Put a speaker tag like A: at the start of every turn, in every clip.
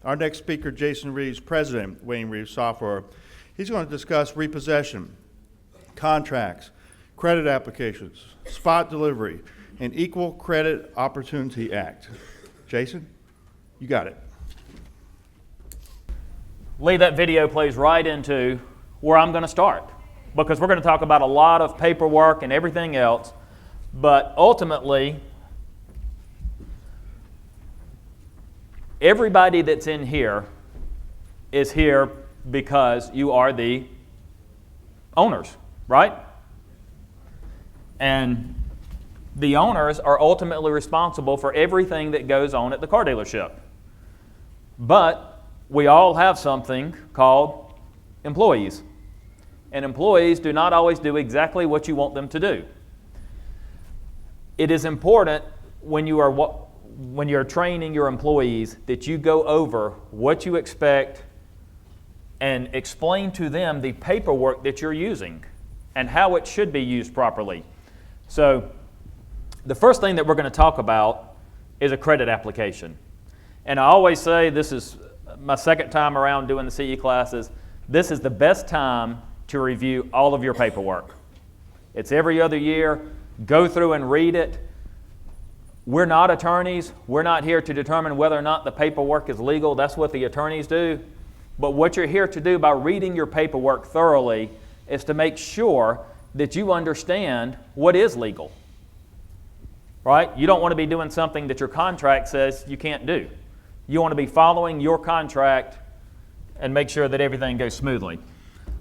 A: Our next speaker, Jason Reeves, President, Wayne Reeves Software. He's going to discuss repossession, contracts, credit applications, spot delivery, and Equal Credit Opportunity Act. Jason, you got it.
B: Lee, that video plays right into where I'm going to start, because we're going to talk about a lot of paperwork and everything else, but ultimately, everybody that's in here is here because you are the owners, right? And the owners are ultimately responsible for everything that goes on at the car dealership. But we all have something called employees. And employees do not always do exactly what you want them to do. It is important when you're training your employees that you go over what you expect and explain to them the paperwork that you're using and how it should be used properly. So the first thing that we're going to talk about is a credit application. And I always say, this is my second time around doing the CE classes, this is the best time to review all of your paperwork. It's every other year. Go through and read it. We're not attorneys. We're not here to determine whether or not the paperwork is legal. That's what the attorneys do. But what you're here to do by reading your paperwork thoroughly is to make sure that you understand what is legal. Right? You don't want to be doing something that your contract says you can't do. You want to be following your contract and make sure that everything goes smoothly.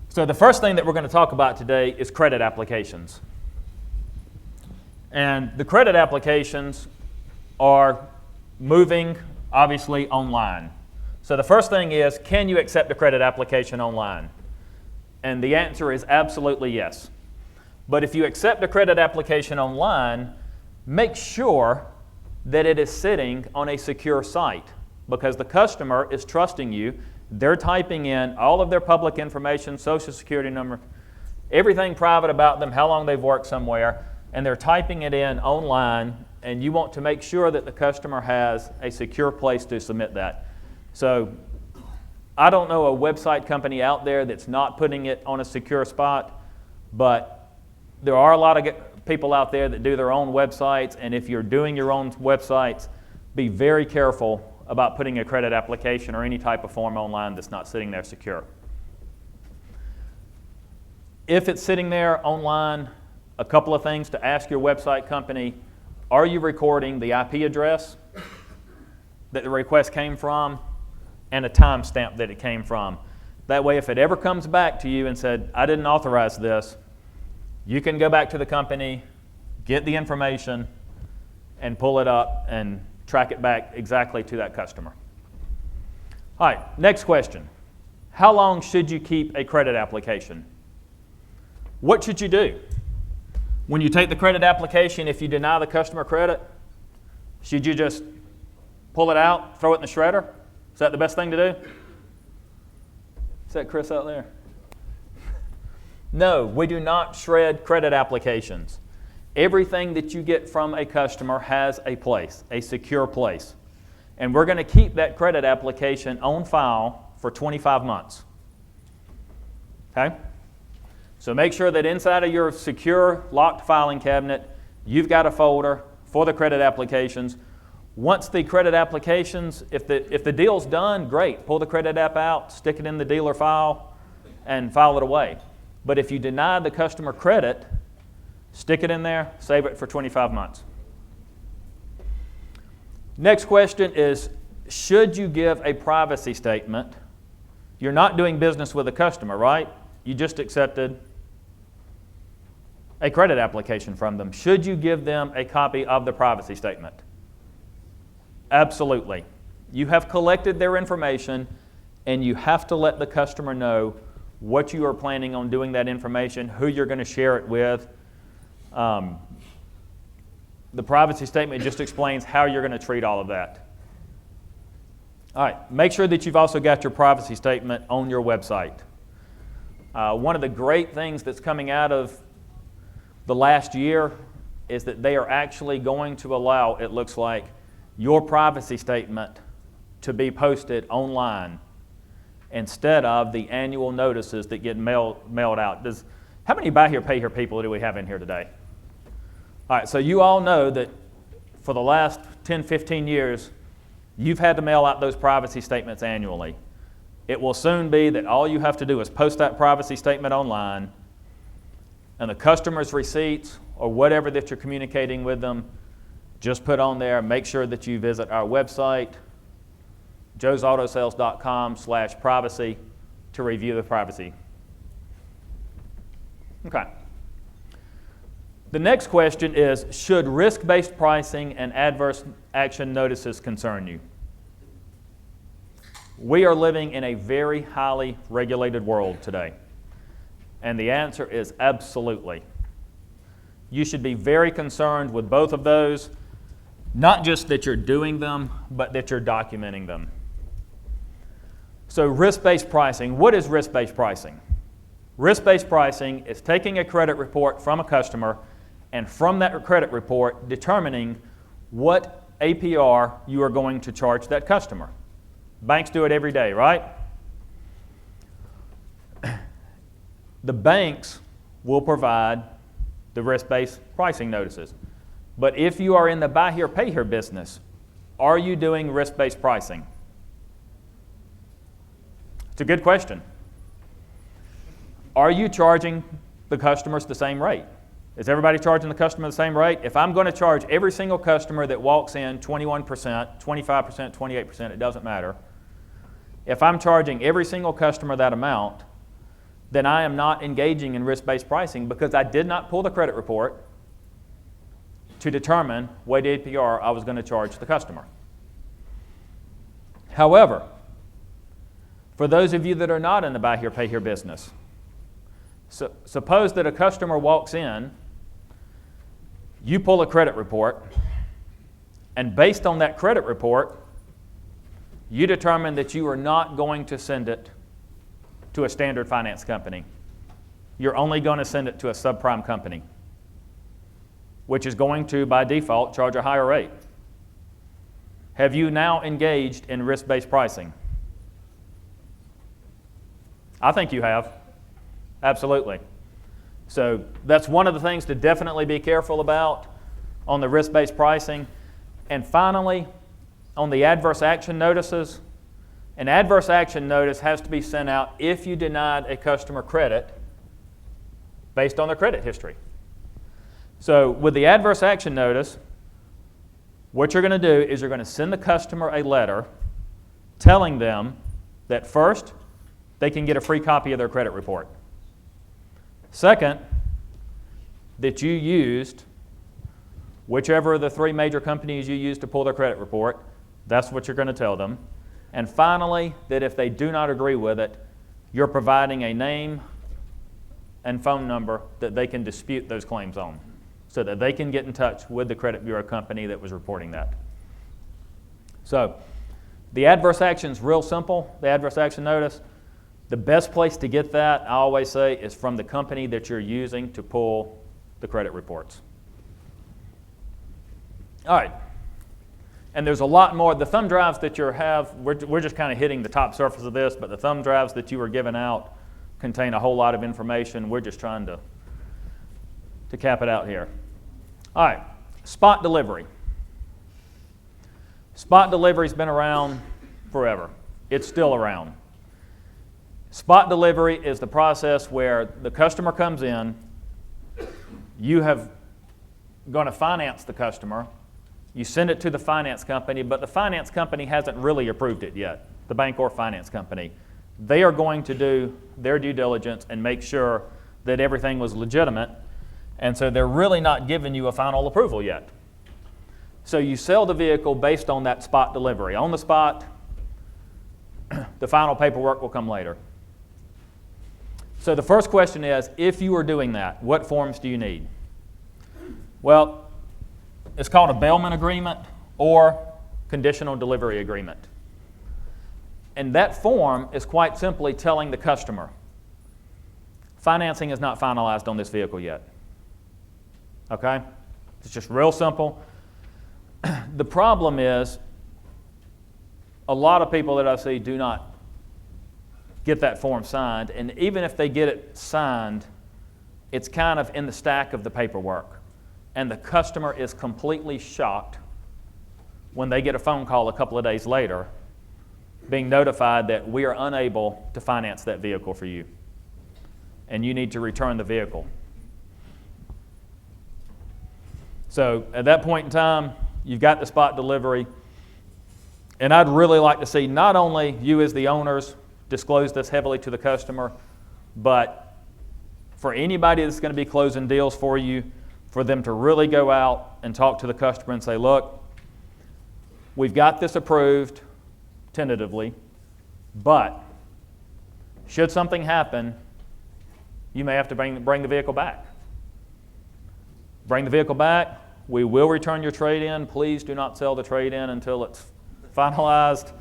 B: So the first thing that we're going to talk about today is credit applications. And the credit applications are moving, obviously, online. So the first thing is, can you accept a credit application online? And the answer is absolutely yes. But if you accept a credit application online, make sure that it is sitting on a secure site, because the customer is trusting you. They're typing in all of their public information, social security number, everything private about them, how long they've worked somewhere, and they're typing it in online, and you want to make sure that the customer has a secure place to submit that. So I don't know a website company out there that's not putting it on a secure spot, but there are a lot of people out there that do their own websites, and if you're doing your own websites, be very careful about putting a credit application or any type of form online that's not sitting there secure. If it's sitting there online, a couple of things to ask your website company: are you recording the IP address that the request came from and a timestamp that it came from? That way, if it ever comes back to you and said, I didn't authorize this, you can go back to the company, get the information, and pull it up and track it back exactly to that customer. All right, next question. How long should you keep a credit application? What should you do? When you take the credit application, if you deny the customer credit, should you just pull it out, throw it in the shredder? Is that the best thing to do? Is that Chris out there? No, we do not shred credit applications. Everything that you get from a customer has a place, a secure place. And we're going to keep that credit application on file for 25 months. Okay? So make sure that inside of your secure locked filing cabinet, you've got a folder for the credit applications. Once the credit applications, if the deal's done, great. Pull the credit app out, stick it in the dealer file, and file it away. But if you deny the customer credit, stick it in there, save it for 25 months. Next question is, should you give a privacy statement? You're not doing business with a customer, right? You just accepted a credit application from them. Should you give them a copy of the privacy statement? Absolutely. You have collected their information, and you have to let the customer know what you are planning on doing that information, who you're going to share it with. The privacy statement just explains how you're going to treat all of that. All right, make sure that you've also got your privacy statement on your website. One of the great things that's coming out of the last year is that they are actually going to allow, it looks like, your privacy statement to be posted online instead of the annual notices that get mailed out. How many buy here, pay here people do we have in here today? All right, so you all know that for the last 10, 15 years, you've had to mail out those privacy statements annually. It will soon be that all you have to do is post that privacy statement online, and the customer's receipts or whatever that you're communicating with them, just put on there. Make sure that you visit our website, joesautosales.com/privacy, to review the privacy. Okay. The next question is, should risk-based pricing and adverse action notices concern you? We are living in a very highly regulated world today, and the answer is absolutely. You should be very concerned with both of those, not just that you're doing them, but that you're documenting them. So risk-based pricing, what is risk-based pricing? Risk-based pricing is taking a credit report from a customer and from that credit report determining what APR you are going to charge that customer. Banks do it every day, right? The banks will provide the risk-based pricing notices. But if you are in the buy here, pay here business, are you doing risk-based pricing? It's a good question. Are you charging the customers the same rate? Is everybody charging the customer the same rate? If I'm going to charge every single customer that walks in 21%, 25%, 28%, it doesn't matter. If I'm charging every single customer that amount, then I am not engaging in risk-based pricing because I did not pull the credit report to determine what APR I was going to charge the customer. However, for those of you that are not in the buy here, pay here business, suppose that a customer walks in, you pull a credit report, and based on that credit report, you determine that you are not going to send it to a standard finance company. You're only going to send it to a subprime company, which is going to, by default, charge a higher rate. Have you now engaged in risk-based pricing? I think you have. Absolutely. So that's one of the things to definitely be careful about on the risk-based pricing. And finally, on the adverse action notices, an adverse action notice has to be sent out if you denied a customer credit based on their credit history. So with the adverse action notice, what you're going to do is you're going to send the customer a letter telling them that first, they can get a free copy of their credit report. Second, that you used whichever of the three major companies you used to pull their credit report. That's what you're going to tell them. And finally, that if they do not agree with it, you're providing a name and phone number that they can dispute those claims on so that they can get in touch with the credit bureau company that was reporting that. So the adverse action is real simple, the adverse action notice. The best place to get that, I always say, is from the company that you're using to pull the credit reports. All right. And there's a lot more. The thumb drives that you have, we're just kind of hitting the top surface of this, but the thumb drives that you were given out contain a whole lot of information. We're just trying to cap it out here. All right, spot delivery. Spot delivery's been around forever. It's still around. Spot delivery is the process where the customer comes in, you have going to finance the customer, you send it to the finance company, but the finance company hasn't really approved it yet, the bank or finance company. They are going to do their due diligence and make sure that everything was legitimate, and so they're really not giving you a final approval yet. So you sell the vehicle based on that spot delivery. On the spot, the final paperwork will come later. So the first question is, if you are doing that, what forms do you need? Well, it's called a Bellman Agreement or Conditional Delivery Agreement. And that form is quite simply telling the customer, financing is not finalized on this vehicle yet. Okay? It's just real simple. The problem is, a lot of people that I see do not get that form signed, and even if they get it signed, it's kind of in the stack of the paperwork. And the customer is completely shocked when they get a phone call a couple of days later being notified that we are unable to finance that vehicle for you, and you need to return the vehicle. So at that point in time, you've got the spot delivery, and I'd really like to see not only you as the owners disclose this heavily to the customer, but for anybody that's going to be closing deals for you, for them to really go out and talk to the customer and say, look, we've got this approved tentatively, but should something happen, you may have to bring the vehicle back. Bring the vehicle back. We will return your trade-in. Please do not sell the trade-in until it's finalized.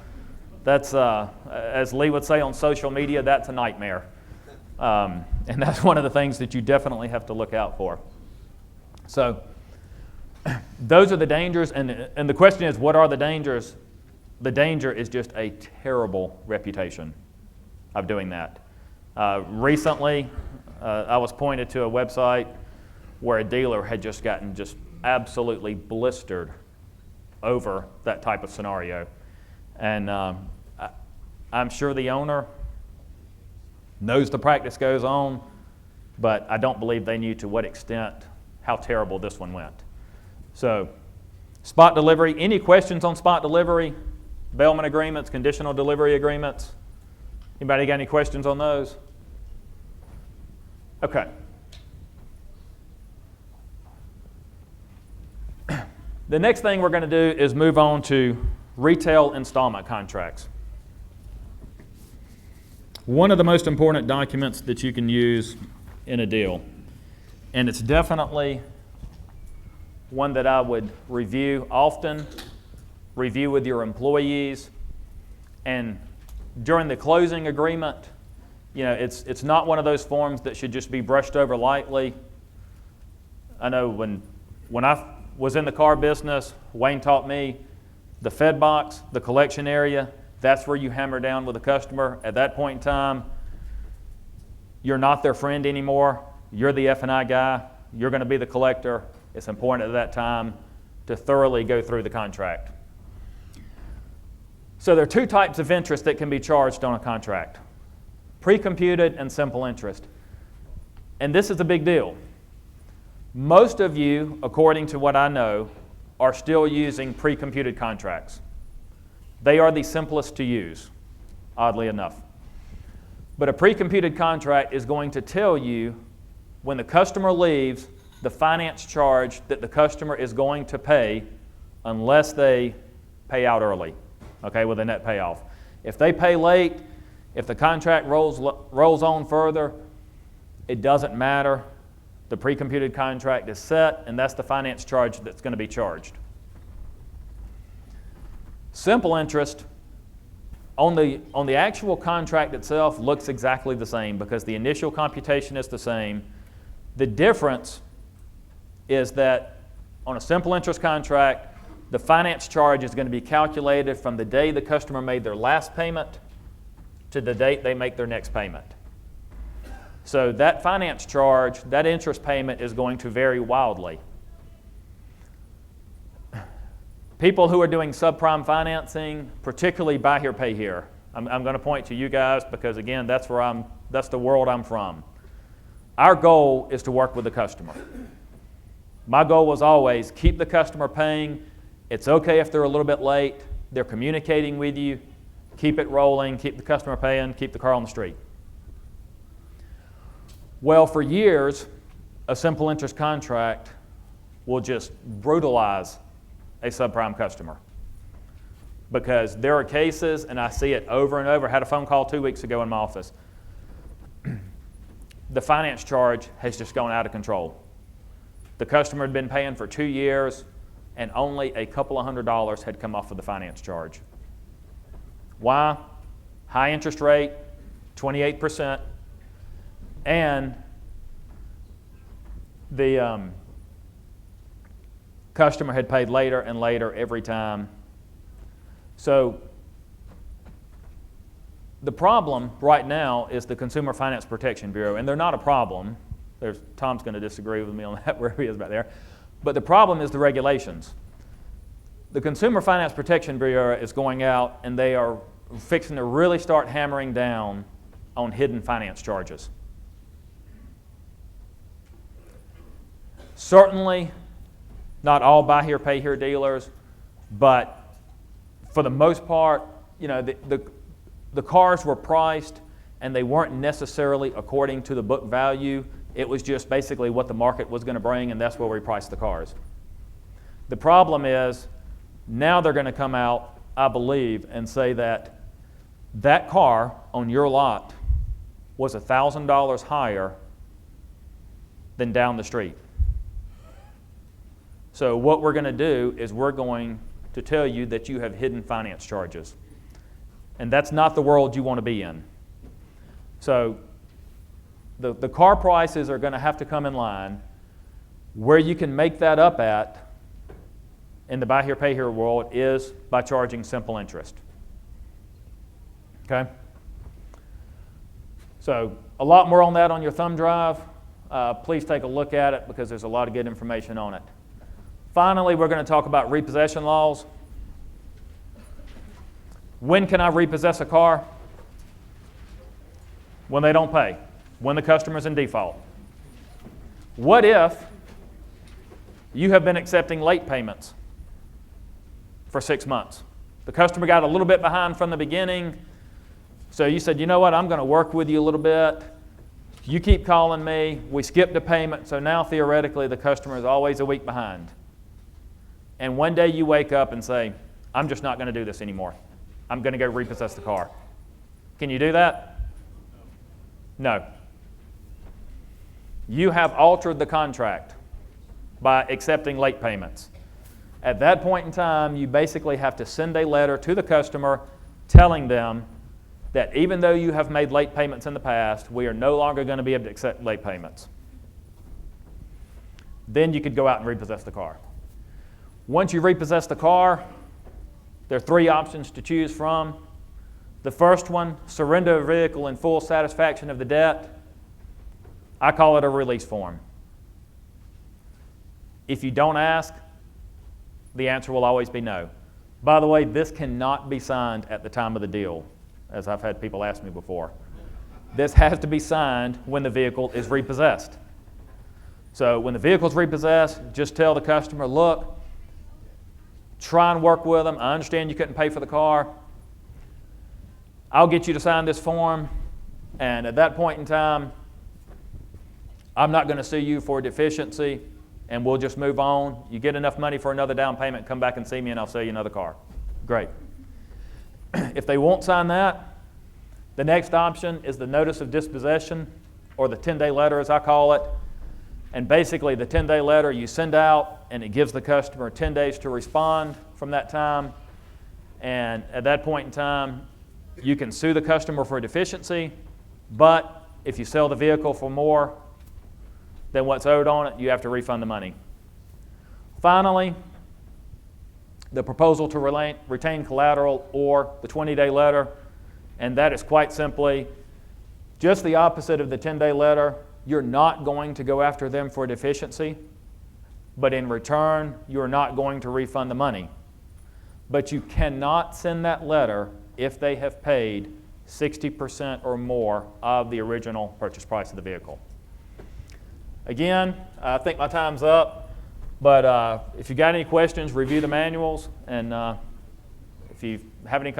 B: That's, as Lee would say on social media, that's a nightmare. And that's one of the things that you definitely have to look out for. So those are the dangers, and the question is, what are the dangers? The danger is just a terrible reputation of doing that. Recently, I was pointed to a website where a dealer had just gotten just absolutely blistered over that type of scenario. And I'm sure the owner knows the practice goes on, but I don't believe they knew to what extent how terrible this one went. So, spot delivery. Any questions on spot delivery? Bellman agreements, conditional delivery agreements? Anybody got any questions on those? Okay. The next thing we're going to do is move on to retail installment contracts. One of the most important documents that you can use in a deal, and it's definitely one that I would review often, review with your employees, and during the closing agreement, you know, it's not one of those forms that should just be brushed over lightly. I know when I was in the car business, Wayne taught me the Fed box, the collection area, that's where you hammer down with the customer. At that point in time, you're not their friend anymore. You're the F&I guy. You're going to be the collector. It's important at that time to thoroughly go through the contract. So there are two types of interest that can be charged on a contract: pre-computed and simple interest. And this is a big deal. Most of you, according to what I know, are still using pre-computed contracts. They are the simplest to use, oddly enough. But a pre-computed contract is going to tell you when the customer leaves the finance charge that the customer is going to pay unless they pay out early, okay, with a net payoff. If they pay late, if the contract rolls on further, it doesn't matter. The pre-computed contract is set, and that's the finance charge that's going to be charged. Simple interest on the actual contract itself looks exactly the same because the initial computation is the same. The difference is that on a simple interest contract, the finance charge is going to be calculated from the day the customer made their last payment to the date they make their next payment. So that finance charge, that interest payment is going to vary wildly. People who are doing subprime financing, particularly buy here, pay here. I'm going to point to you guys because, again, that's the world I'm from. Our goal is to work with the customer. My goal was always keep the customer paying. It's okay if they're a little bit late. They're communicating with you. Keep it rolling. Keep the customer paying. Keep the car on the street. Well, for years, a simple interest contract will just brutalize a subprime customer because there are cases, and I see it over and over. I had a phone call 2 weeks ago in my office. The finance charge has just gone out of control. The customer had been paying for 2 years, and only a couple of $100 had come off of the finance charge. Why? High interest rate, 28%, and the customer had paid later and later every time. So The problem right now is the Consumer Finance Protection Bureau, and they're not a problem. Tom's going to disagree with me on that, where he is back there. But the problem is the regulations. The Consumer Finance Protection Bureau is going out, and they are fixing to really start hammering down on hidden finance charges. Certainly, not all buy here, pay here dealers, but for the most part, you know, the cars were priced and they weren't necessarily according to the book value. It was just basically what the market was going to bring, and that's where we priced the cars. The problem is now they're going to come out, I believe, and say that that car on your lot was $1,000 higher than down the street. So what we're going to do is we're going to tell you that you have hidden finance charges. And that's not the world you want to be in. So the car prices are going to have to come in line. Where you can make that up at in the buy here, pay here world is by charging simple interest. Okay? So a lot more on that on your thumb drive. Please take a look at it because there's a lot of good information on it. Finally, we're going to talk about repossession laws. When can I repossess a car? When they don't pay, when the customer's in default. What if you have been accepting late payments for 6 months? The customer got a little bit behind from the beginning, so you said, you know what, I'm going to work with you a little bit. You keep calling me, we skipped a payment, so now theoretically the customer is always a week behind. And one day you wake up and say, I'm just not going to do this anymore. I'm going to go repossess the car. Can you do that? No. You have altered the contract by accepting late payments. At that point in time, you basically have to send a letter to the customer telling them that even though you have made late payments in the past, we are no longer going to be able to accept late payments. Then you could go out and repossess the car. Once you repossess the car, there are 3 options to choose from. The first one, surrender a vehicle in full satisfaction of the debt. I call it a release form. If you don't ask, the answer will always be no. By the way, this cannot be signed at the time of the deal, as I've had people ask me before. This has to be signed when the vehicle is repossessed. So when the vehicle is repossessed, just tell the customer, look, try and work with them. I understand you couldn't pay for the car. I'll get you to sign this form, and at that point in time, I'm not going to sue you for deficiency, and we'll just move on. You get enough money for another down payment, come back and see me, and I'll sell you another car. Great. If they won't sign that, the next option is the notice of dispossession, or the 10-day letter as I call it. And basically the 10-day letter you send out, and it gives the customer 10 days to respond from that time. And at that point in time, you can sue the customer for a deficiency, but if you sell the vehicle for more than what's owed on it, you have to refund the money. Finally, the proposal to retain collateral, or the 20-day letter, and that is quite simply just the opposite of the 10-day letter. You're not going to go after them for a deficiency, but in return, you're not going to refund the money. But you cannot send that letter if they have paid 60% or more of the original purchase price of the vehicle. Again, I think my time's up, but if you got any questions, review the manuals, and if you have any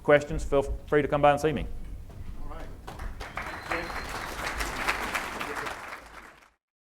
B: questions, feel free to come by and see me.